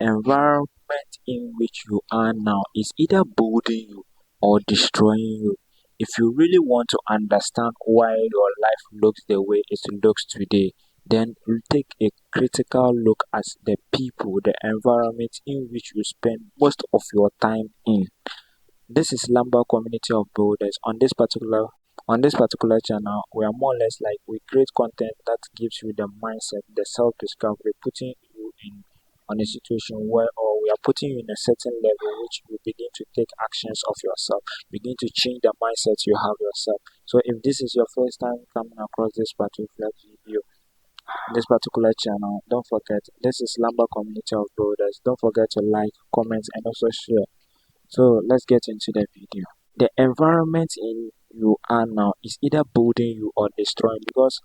environment in which you are now is either building you or destroying you. If you really want to understand why your life looks the way it looks today, then you take a critical look at the people, the environment in which you spend most of your time in. This is Lamba community of builders. On this particular channel, we are more or less like we create content that gives you the mindset, the self-discovery, putting you in on a situation where or we are putting you in a certain level which you begin to take actions of yourself, begin to change the mindset you have yourself. So if this is your first time coming across this particular channel, don't forget this is Lamba community of builders. Don't forget to like, comment, and also share. So let's get into the video. The environment in you are now is either building you or destroying, because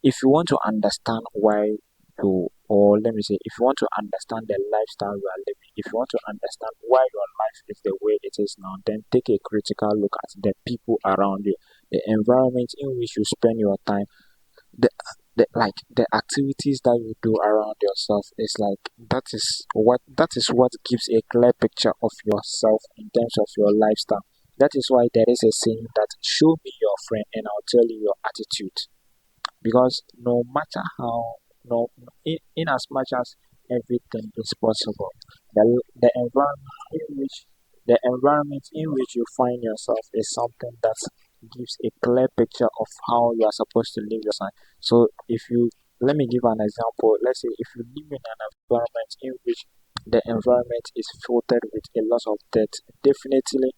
if you want to understand why you, or let me say, if you want to understand the lifestyle you are living, if you want to understand why your life is the way it is now, then take a critical look at the people around you, the environment in which you spend your time, the the activities that you do around yourself is like that is what gives a clear picture of yourself in terms of your lifestyle. That is why there is a saying that show me your friend and I'll tell you your attitude. Because no matter how, no, in as much as everything is possible, the environment in which you find yourself is something that gives a clear picture of how you are supposed to live your life. So if you, let me give an example. Let's say if you live in an environment in which the environment is filtered with a lot of dirt, definitely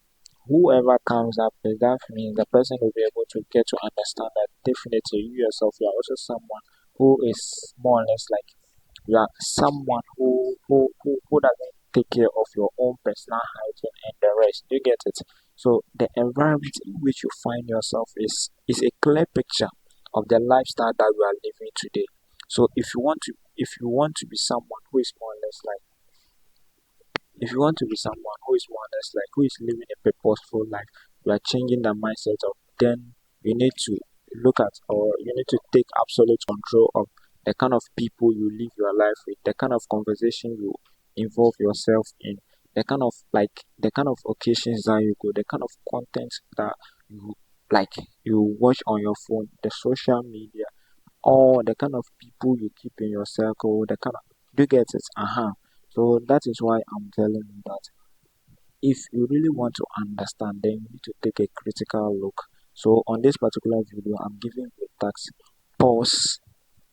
whoever comes up with that means the person will be able to get to understand that definitely you yourself, you are also someone who is more or less like you are someone who doesn't take care of your own personal hygiene and the rest. You get it? So the environment in which you find yourself is a clear picture of the lifestyle that you are living today. So if you want to be someone who is more or less like if you want to be someone who is more or less like who is living a purposeful life, you are changing the mindset of, then you need to look at, or you need to take absolute control of the kind of people you live your life with, the kind of conversation you involve yourself in, the kind of occasions that you go, the kind of content that you like you watch on your phone, the social media, or the kind of people you keep in your circle, the kind of, do you get it? So that is why I'm telling you that if you really want to understand, then you need to take a critical look. So on this particular video, I'm giving you a task. Pause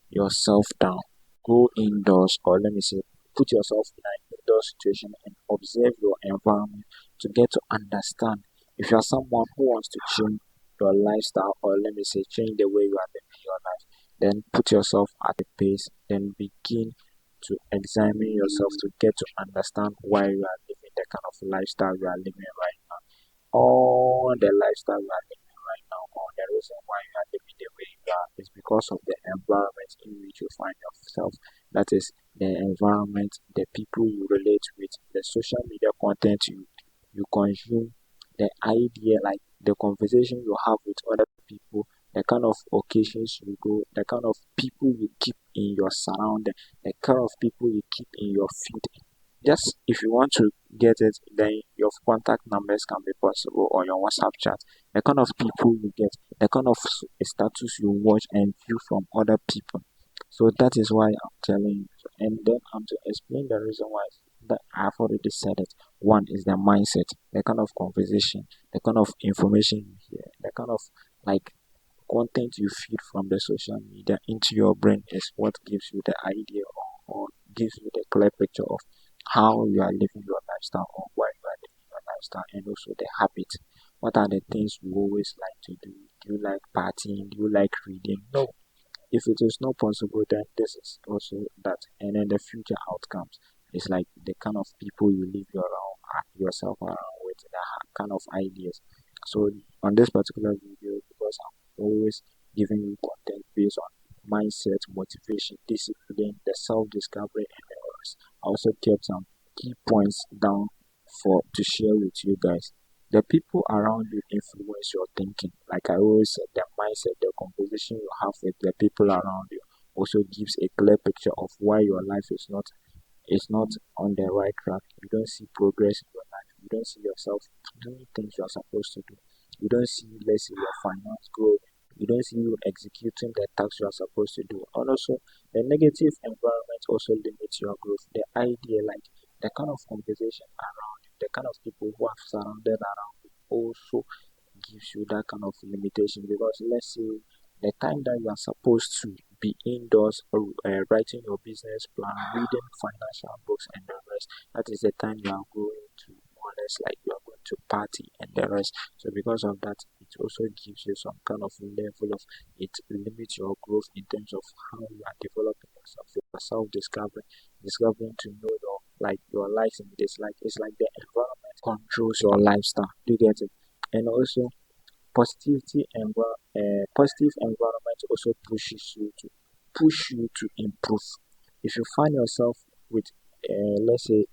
yourself down. Go indoors, or let me say, put yourself in an indoor situation and observe your environment to get to understand if you are someone who wants to change your lifestyle, or let me say, change the way you are living your life. Then put yourself at a pace, then begin to examine yourself to get to understand why you are living the kind of lifestyle you are living right now. All the lifestyle you are living right now, or the reason why you are living the way you are, is because of the environment in which you find yourself. That is the environment, the people you relate with, the social media content you consume, the idea, like the conversation you have with other people, the kind of occasions you go, the kind of people you keep in your surrounding, the kind of people you keep in your feed. Just if you want to get it, then your contact numbers can be possible on your WhatsApp chat. The kind of people you get, the kind of status you watch and view from other people. So that is why I'm telling you. And then I'm to explain the reason why that I've already said it. One is the mindset, the kind of conversation, the kind of information you hear, the kind of like content you feed from the social media into your brain is what gives you the idea, or gives you the clear picture of how you are living your lifestyle, or why you are living your lifestyle, and also the habit. What are the things you always like to do? Do you like partying? Do you like reading? No. If it is not possible, then this is also that. And then the future outcomes is like the kind of people you live yourself around with, the kind of ideas. So on this particular video, because I'm always giving you content based on mindset, motivation, discipline, the self-discovery, and the others, I also kept some key points down for to share with you guys. The people around you influence your thinking. Like I always said, the mindset, the composition you have with the people around you also gives a clear picture of why your life is not is not on the right track. You don't see progress in your life. You don't see yourself doing things you are supposed to do. You don't see, let's say, your finance grow. You don't see you executing the tasks you are supposed to do. And also, the negative environment also limits your growth. The idea, like the kind of conversation around you, the kind of people who are surrounded around you, also gives you that kind of limitation. Because let's say the time that you are supposed to be indoors or writing your business plan, reading financial books and the rest, that is the time you are going to more or less like you are going to party and the rest. So because of that, it also gives you some kind of level of, it limits your growth in terms of how you are developing yourself, your self discovery, discovering to know your like your likes and dislikes. It's like the environment controls your lifestyle. Do you get it? And also positive environment also push you to improve. If you find yourself with let's say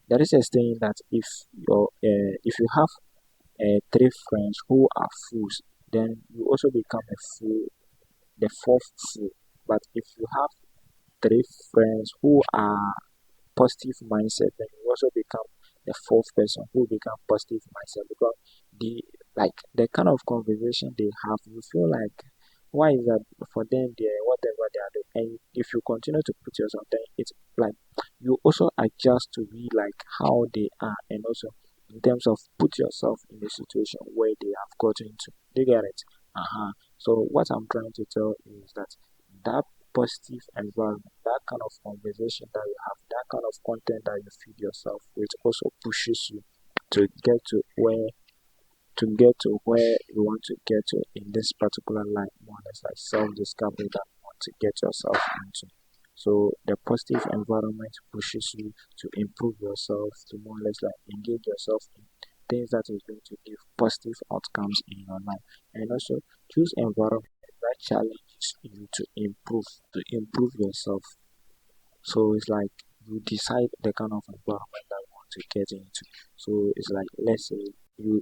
there is a saying that if you have three friends who are fools, then you also become a fool, the fourth fool. But if you have three friends who are positive mindset, then you also become the fourth person who become positive mindset, because the the kind of conversation they have, you feel like why is that for them they whatever they are doing, and if you continue to put yourself there, it's like you also adjust to be like how they are, and also in terms of put yourself in a situation where they have gotten to. They get it. So what I'm trying to tell you is that that positive environment, that kind of conversation that you have, that kind of content that you feed yourself with also pushes you to get to where you want to get to in this particular line, more or less like self-discovery that you want to get yourself into. So the positive environment pushes you to improve yourself, to more or less like engage yourself in things that is going to give positive outcomes in your life. And also choose environment that challenges you to improve yourself. So it's like you decide the kind of environment that you want to get into. So it's like let's say you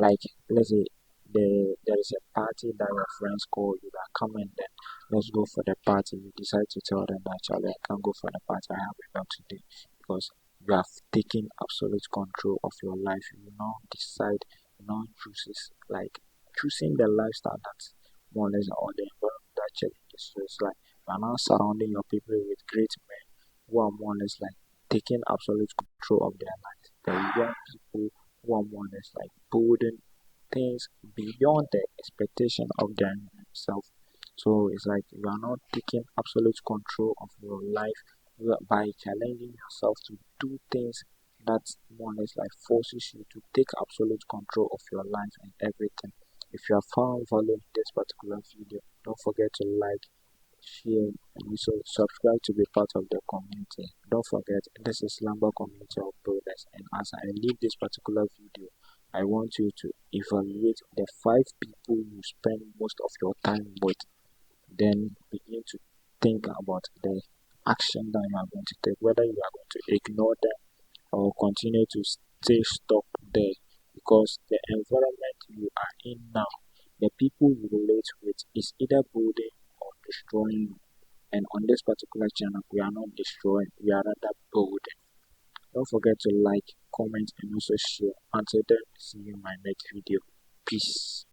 like let's say there is a party that your friends call you that come and then let's go for the party. You decide to tell them that actually I can't go for the party, I have a job today, because you have taken absolute control of your life. You now decide, you now chooses like choosing the lifestyle that's more or less or the environment that challenges you. So it's like you are now surrounding your people with great men who are more or less like taking absolute control of their lives. The young people who are more or less like building things beyond the expectation of themselves. So it's like you are not taking absolute control of your life by challenging yourself to do things that more or less like forces you to take absolute control of your life and everything. If you have found value in this particular video, don't forget to like, share, and also subscribe to be part of the community. Don't forget, this is Lamba Community of Builders, and as I leave this particular video, I want you to evaluate the 5 people you spend most of your time with, then begin to think about the action that you are going to take, whether you are going to ignore them or continue to stay stuck there, because the environment you are in now, the people you relate with is either building or destroying you. And on this particular channel, we are not destroying, we are rather building. Don't forget to like, comment, and also share. Until then, see you in my next video. Peace.